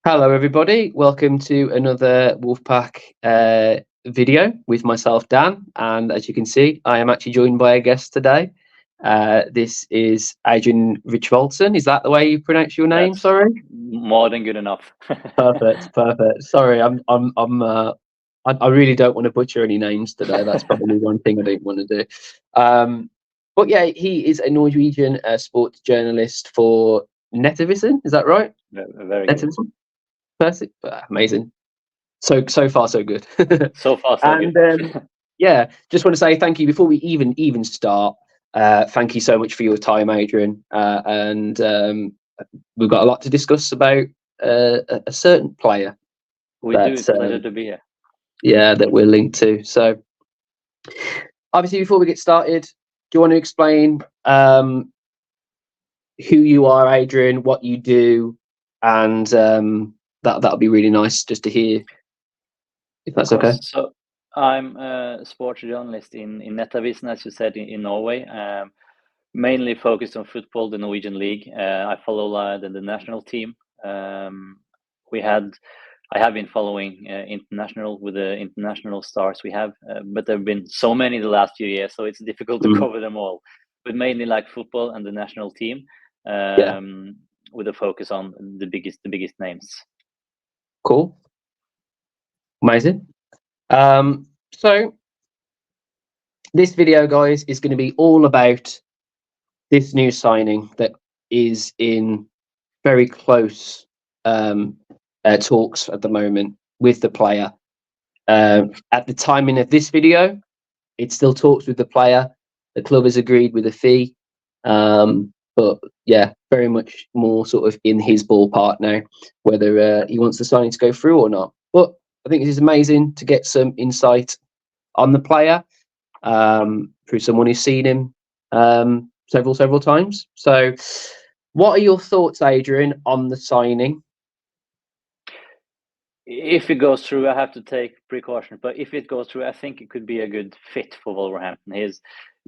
Hello, everybody. Welcome to another Wolfpack video with myself, Dan. And as you can see, I am actually joined by a guest today. This is Adrian Richvoldsen. Is that the way you pronounce your name? That's Sorry. more than good enough. Perfect. Sorry, I really don't want to butcher any names today. That's probably one thing I don't want to do. But yeah, he is a Norwegian sports journalist for Nettavisen. Is that right? Very good. Nettavisen? Perfect. Amazing. So far so good. So far, so And good. yeah, just want to say thank you before we even start. Thank you so much for your time, Adrian. And we've got a lot to discuss about a certain player We do. that It's a pleasure to be here. that we're linked to. So obviously, before we get started, do you want to explain who you are, Adrian, what you do, and that'll be really nice just to hear, if that's Of course. okay. So I'm a sports journalist in Nettavisen, as you said, in Norway. Mainly focused on football, the Norwegian league. I follow the national team. I have been following international with the international stars we have, but there have been so many the last few years, so it's difficult to cover them all. But mainly like football and the national team, Yeah. with a focus on the biggest names. Cool. Amazing. So this video, guys, is going to be all about this new signing that is in very close talks at the moment with the player. At the timing of this video, it still talks with the player. The club has agreed with a fee, but yeah, very much more sort of in his ballpark now, whether he wants the signing to go through or not. But I think it is amazing to get some insight on the player through someone who's seen him several times. So, what are your thoughts, Adrian, on the signing? If it goes through, I have to take precautions. But if it goes through, I think it could be a good fit for Wolverhampton.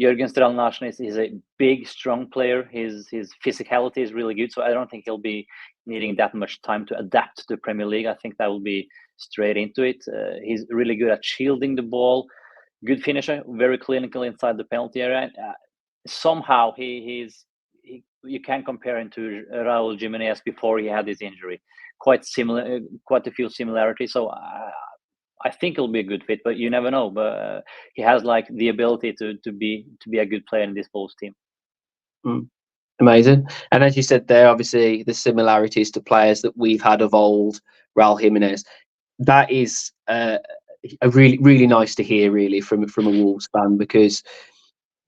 Jørgen Strand Larsen is a big, strong player. His physicality is really good, so I don't think he'll be needing that much time to adapt to the Premier League. I think that will be straight into it. He's really good at shielding the ball, good finisher, very clinical inside the penalty area. Somehow you can compare him to Raul Jimenez before he had his injury. Quite similar, quite a few similarities. So I think it'll be a good fit, but you never know. But he has like the ability to be a good player in this Wolves team. Amazing. And as you said there, obviously the similarities to players that we've had of old, Raul Jimenez. That is a really nice to hear, really, from a Wolves fan, because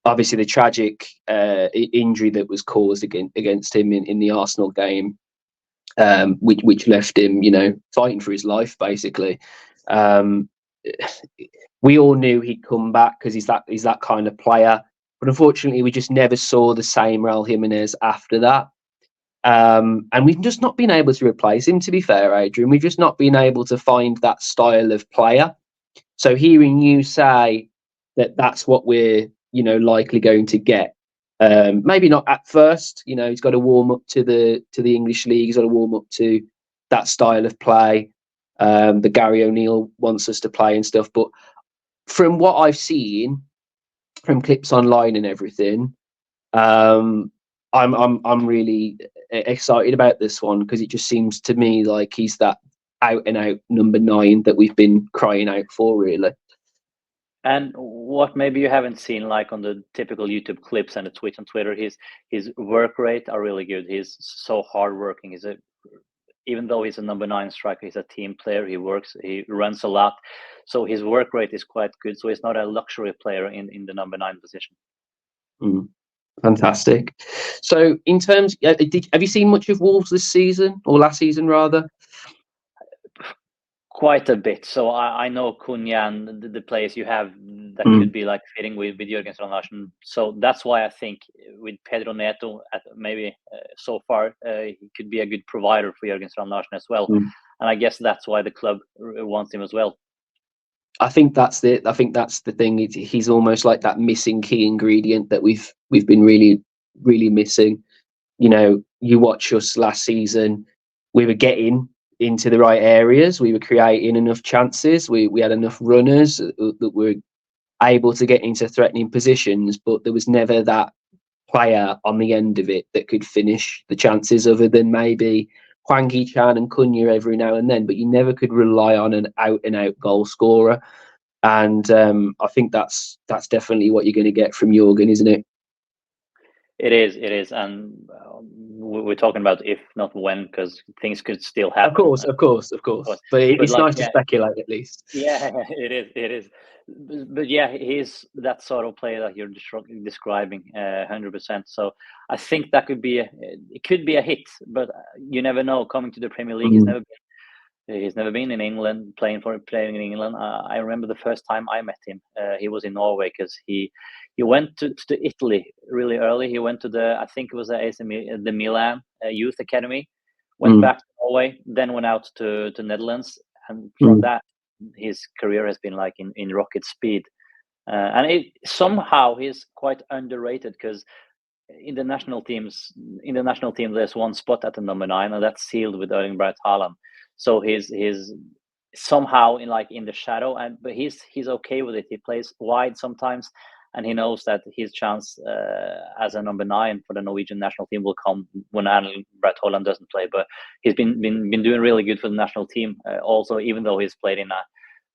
obviously the tragic injury that was caused against him in the Arsenal game, which left him, fighting for his life, basically. We all knew he'd come back because he's that kind of player, but unfortunately, we just never saw the same Raul Jimenez after that. And we've just not been able to replace him, to be fair, Adrian. We've just not been able to find that style of player. So hearing you say that that's what we're, likely going to get, maybe not at first. He's got to warm up to the English league. He's got to warm up to that style of play that Gary O'Neill wants us to play and stuff. But from what I've seen from clips online and everything, I'm really excited about this one, because it just seems to me like he's that out and out number 9 that we've been crying out for, really. And what maybe you haven't seen, like on the typical YouTube clips and the tweets on Twitter, his work rate are really good. He's so hardworking. Even though he's a number 9 striker, he's a team player. He runs a lot, so his work rate is quite good. So he's not a luxury player in the number 9 position. Fantastic. So, in terms, have you seen much of Wolves this season, or last season rather? Quite a bit. So I know Cunha and the players you have that could be like fitting with Jørgen Strand Larsen. So that's why I think with Pedro Neto, maybe so far, he could be a good provider for Jørgen Strand Larsen as well. And I guess that's why the club wants him as well. I think that's the thing. He's almost like that missing key ingredient that we've been really missing. You watch us last season, we were getting into the right areas. We were creating enough chances. We had enough runners that were able to get into threatening positions, but there was never that player on the end of it that could finish the chances, other than maybe Hwang Chan and Cunha every now and then. But you never could rely on an out and out goal scorer. And I think that's definitely what you're going to get from Jørgen, isn't it? It is, and we're talking about if not when, because things could still happen. Of course. But it's like, nice to speculate at least. Yeah, it is. But yeah, he's that sort of player that you're describing, 100%. So I think that could be it could be a hit, but you never know. Coming to the Premier League, he's never been in England, playing in England. I remember the first time I met him. He was in Norway, because he went to Italy really early. He went to I think it was the Milan youth academy. Went back to Norway, then went out to Netherlands, and from that his career has been like in rocket speed. And somehow he's quite underrated, because in the national team there's one spot at the number 9, and that's sealed with Erling Braut Haaland. So he's somehow in the shadow, but he's okay with it. He plays wide sometimes, and he knows that his chance as a number 9 for the Norwegian national team will come when Erling Braut Haaland doesn't play. But he's been doing really good for the national team, also, even though he's played in a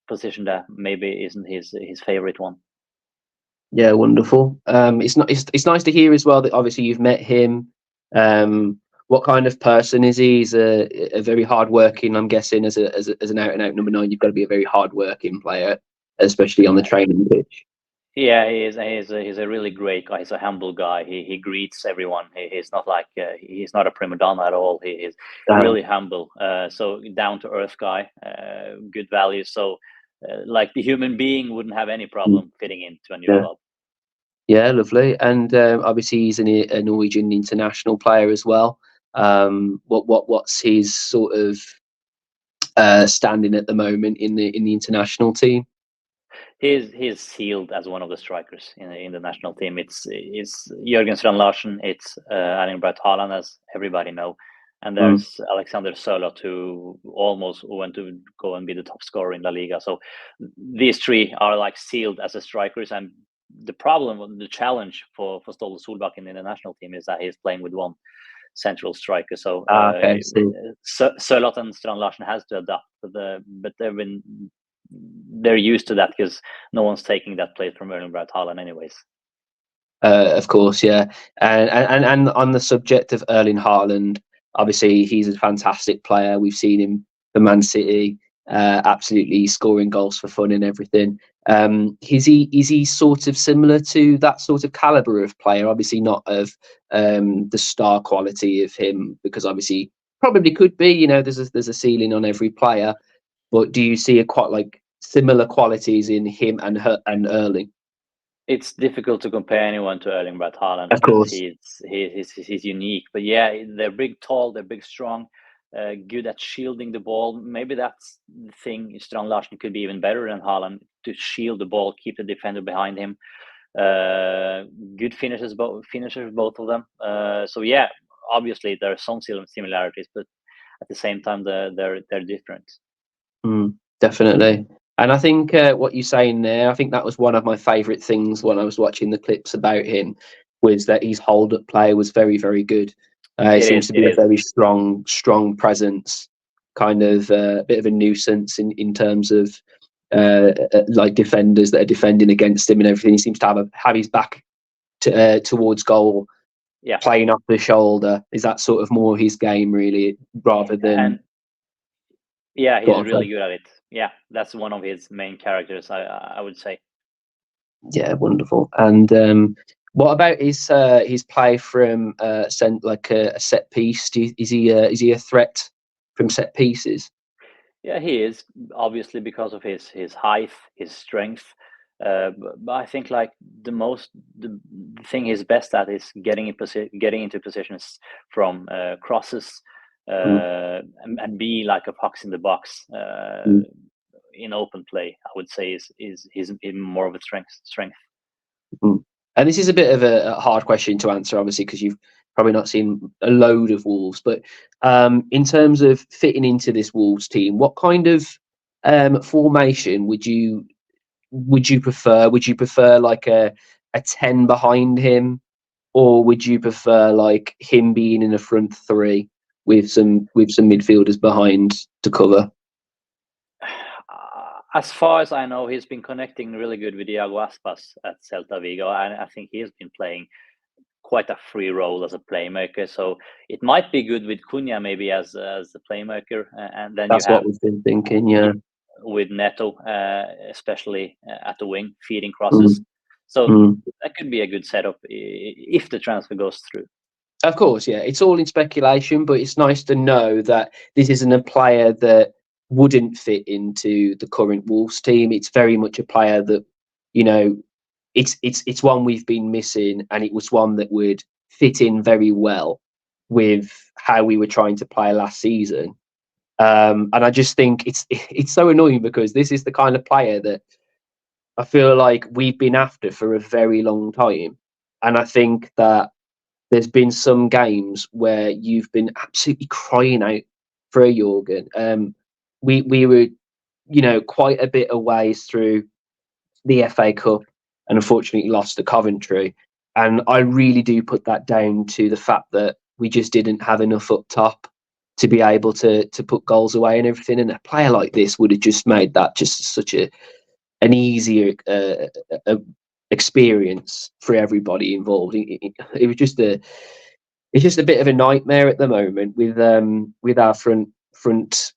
position that maybe isn't his favorite one. Yeah, wonderful. It's nice to hear as well that obviously you've met him. What kind of person is he? He's a very hardworking. I'm guessing as an out and out number 9, you've got to be a very hardworking player, especially on the training pitch. Yeah, he's a really great guy. He's a humble guy. He greets everyone. He's not like he's not a prima donna at all. He is really humble. So down to earth guy. Good values. So like the human being wouldn't have any problem fitting into a new club. Yeah, lovely. And obviously he's a Norwegian international player as well. What's his sort of standing at the moment in the international team? He's sealed as one of the strikers in the national team. It's Jørgen Strand Larsen, it's Erling Braut Haaland, as everybody know, and there's Alexander Sørloth, who almost went to go and be the top scorer in La Liga. So these 3 are like sealed as the strikers, and the challenge for Ståle Solbakken in the national team is that he's playing with one central striker. So Sørloth and Strand Larsen has to adapt, but they're used to that, because no one's taking that place from Erling Braut Haaland anyways. Of course, yeah. And on the subject of Erling Haaland, obviously he's a fantastic player. We've seen him for Man City, absolutely scoring goals for fun and everything. Is he sort of similar to that sort of caliber of player? Obviously not of the star quality of him, because obviously probably could be. There's a ceiling on every player. But do you see quite like similar qualities in him and Erling? It's difficult to compare anyone to Erling Braut Haaland, of course. He's unique. But yeah, they're big, tall, they're big, strong, good at shielding the ball. Maybe that's the thing. Strand Larsen could be even better than Haaland, to shield the ball, keep the defender behind him. Good finishers, both of them. So yeah, obviously there are some similarities, but at the same time they're different. Definitely. And I think what you're saying there, I think that was one of my favourite things when I was watching the clips about him, was that his hold-up play was very, very good. It seems to be a very strong presence, kind of a bit of a nuisance in terms of like defenders that are defending against him and everything. He seems to have his back towards goal, playing off the shoulder. Is that sort of more his game, really, rather than... Yeah, he's really good at it. Yeah, that's one of his main characters, I would say. Yeah, wonderful. And what about his play from a set piece? Is he a threat from set pieces? Yeah, he is, obviously, because of his height, his strength. But I think like the thing he's best at is getting into positions from crosses. And be like a fox in the box in open play, I would say is more of a strength. And this is a bit of a hard question to answer, obviously, because probably not seen a load of Wolves, but in terms of fitting into this Wolves team, what kind of formation would you prefer? Would you prefer like a 10 behind him, or would you prefer like him being in a front three with some midfielders behind to cover? As far as I know, he's been connecting really good with Iago Aspas at Celta Vigo, and I think he has been playing quite a free role as a playmaker. So it might be good with Cunha maybe as the playmaker, and then That's you have what we've been thinking, yeah. With Neto, especially at the wing, feeding crosses. So that could be a good setup if the transfer goes through. Of course, yeah. It's all in speculation, but it's nice to know that this isn't a player that wouldn't fit into the current Wolves team. It's very much a player that, you know, it's one we've been missing, and it was one that would fit in very well with how we were trying to play last season. And I just think it's so annoying because this is the kind of player that I feel like we've been after for a very long time. And I think that there's been some games where you've been absolutely crying out for a Jørgen. We were, you know, quite a bit of ways through the FA Cup and unfortunately lost to Coventry. And I really do put that down to the fact that we just didn't have enough up top to be able to put goals away and everything. And a player like this would have just made that just such an easier experience for everybody involved. It was just it's just a bit of a nightmare at the moment with our front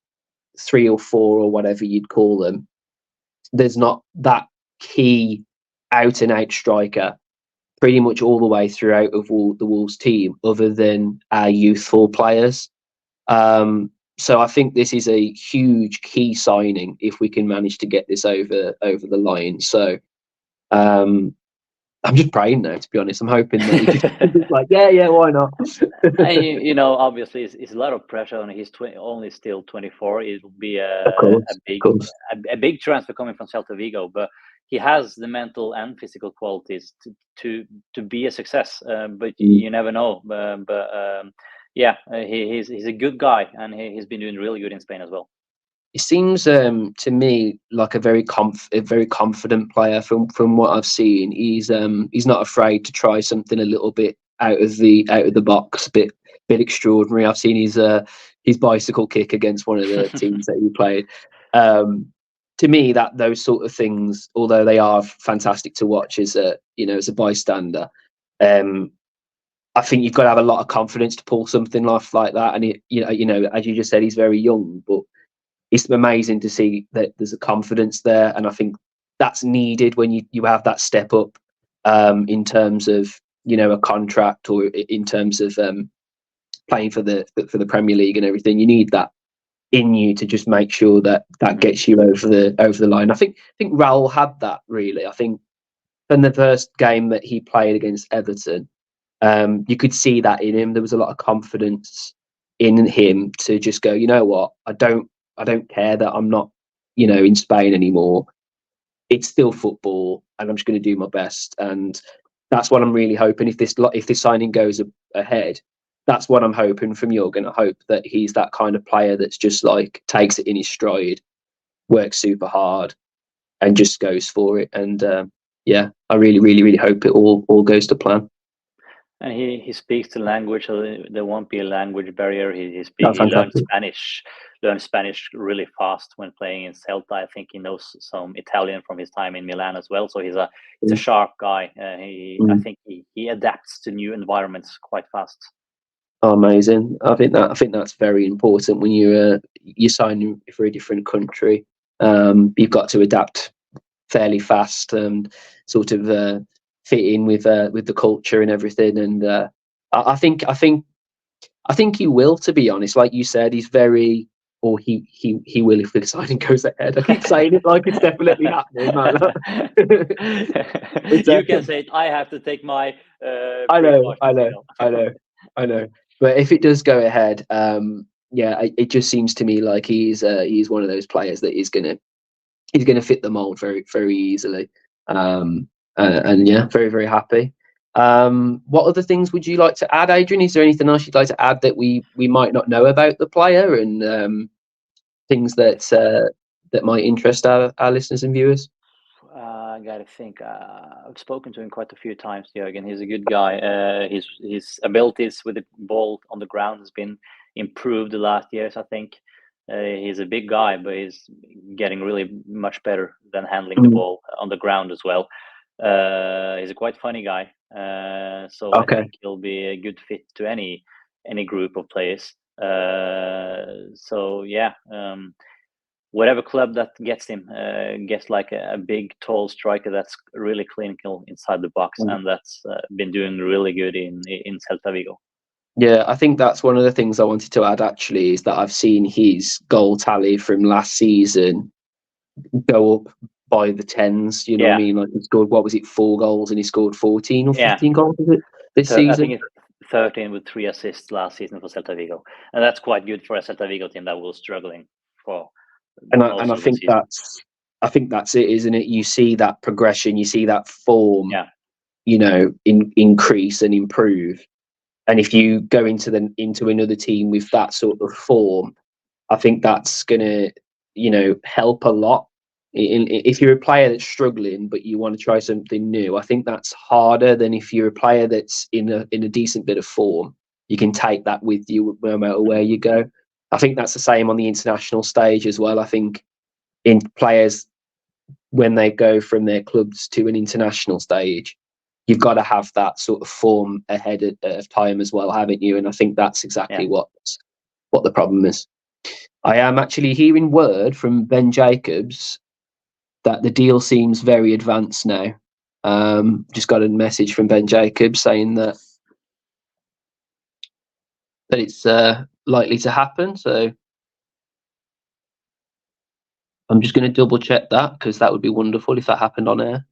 three or four or whatever you'd call them. There's not that key out and out striker pretty much all the way throughout of the Wolves team, other than our youthful players. So I think this is a huge key signing if we can manage to get this over the line. So I'm just praying now, to be honest. I'm hoping that he just like, yeah, why not? And you know, obviously, it's a lot of pressure on. He's only still 24. It will be a big transfer coming from Celta Vigo, but he has the mental and physical qualities to be a success. But you never know. Yeah, he's a good guy, and he's been doing really good in Spain as well. It seems to me like a very confident player from what I've seen. He's not afraid to try something a little bit out of the box, bit extraordinary. I've seen his bicycle kick against one of the teams that he played. To me, that those sort of things, although they are fantastic to watch as a bystander, I think you've got to have a lot of confidence to pull something off like that. And as you just said, he's very young, but it's amazing to see that there's a confidence there, and I think that's needed when you have that step up in terms of a contract, or in terms of playing for the Premier League and everything. You need that in you to just make sure that gets you over the line. I think Raul had that really. I think from the first game that he played against Everton, you could see that in him. There was a lot of confidence in him to just go, you know what, I don't care that I'm not, in Spain anymore. It's still football, and I'm just going to do my best. And that's what I'm really hoping. If this signing goes ahead, that's what I'm hoping from Jørgen. I hope that he's that kind of player that's just like takes it in his stride, works super hard, and just goes for it. And yeah, I really, really, really hope it all goes to plan. And he speaks the language, so there won't be a language barrier. He learned Spanish really fast when playing in Celta. I think he knows some Italian from his time in Milan as well. So he's a sharp guy. I think he adapts to new environments quite fast. Oh, amazing! I think that's very important when you're signing for a different country. You've got to adapt fairly fast and sort of fit in with the culture and everything. And I think he will, to be honest. Like you said, he's very, or he will if the signing goes ahead. I keep saying it like it's definitely happening, man. You can say it. I have to take my. I know. But if it does go ahead, it just seems to me like he's one of those players that is gonna fit the mold very, very easily. And yeah, very, very happy. What other things would you like to add, Adrian? Is there anything else you'd like to add that we might not know about the player, and things that might interest our listeners and viewers? I gotta think. I've spoken to him quite a few times, Jørgen. He's a good guy. His abilities with the ball on the ground has been improved the last years, I think. He's a big guy, but he's getting really much better than handling the ball on the ground as well. He's a quite funny guy, so I think he'll be a good fit to any group of players. So yeah, whatever club that gets him gets like a big, tall striker that's really clinical inside the box, and that's been doing really good in Celta Vigo. Yeah, I think that's one of the things I wanted to add, actually, is that I've seen his goal tally from last season go up by the tens. You know what I mean? Like, he scored, what was it, 4 goals, and he scored 14 or 15 goals, is it, this season? I think it's 13 with 3 assists last season for Celta Vigo, and that's quite good for a Celta Vigo team that was struggling for. And I think that's it, isn't it? You see that progression, you see that form, you know, increase and improve. And if you go into another team with that sort of form, I think that's gonna, you know, help a lot. If you're a player that's struggling but you want to try something new, I think that's harder than if you're a player that's in a decent bit of form. You can take that with you no matter where you go. I think that's the same on the international stage as well. I think in players, when they go from their clubs to an international stage, you've got to have that sort of form ahead of time as well, haven't you? And I think that's exactly what the problem is. I am actually hearing word from Ben Jacobs that the deal seems very advanced now. Just got a message from Ben Jacobs saying that it's likely to happen. So I'm just going to double check that, because that would be wonderful if that happened on air.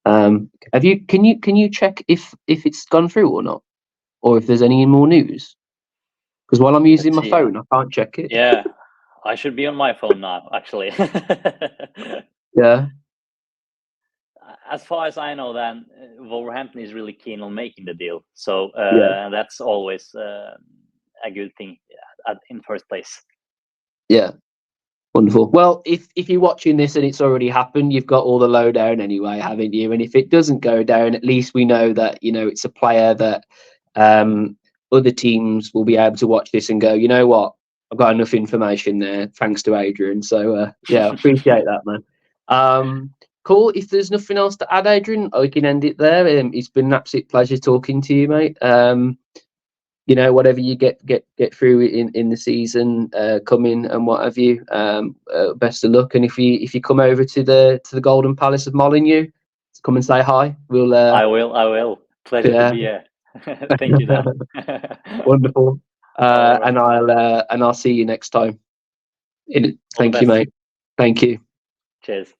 Can you check if it's gone through or not, or if there's any more news? Because while I'm using my phone, I can't check it. Yeah, I should be on my phone now, actually. Yeah. As far as I know, then Wolverhampton is really keen on making the deal, so that's always a good thing in first place. Yeah. Wonderful. Well, if you're watching this and it's already happened, you've got all the lowdown anyway, haven't you? And if it doesn't go down, at least we know that, you know, it's a player that other teams will be able to watch this and go, you know what, I've got enough information there, thanks to Adrian. So yeah, appreciate that, man. Cool. If there's nothing else to add, Adrian, I can end it there. It's been an absolute pleasure talking to you, mate. You know, whatever you get through in the season coming and what have you, best of luck. And if you come over to the Golden Palace of Molyneux to come and say hi, we'll. I will. Pleasure to be here. Thank you, Dan. Wonderful. And I'll see you next time. Thank you, mate. Thank you. Cheers.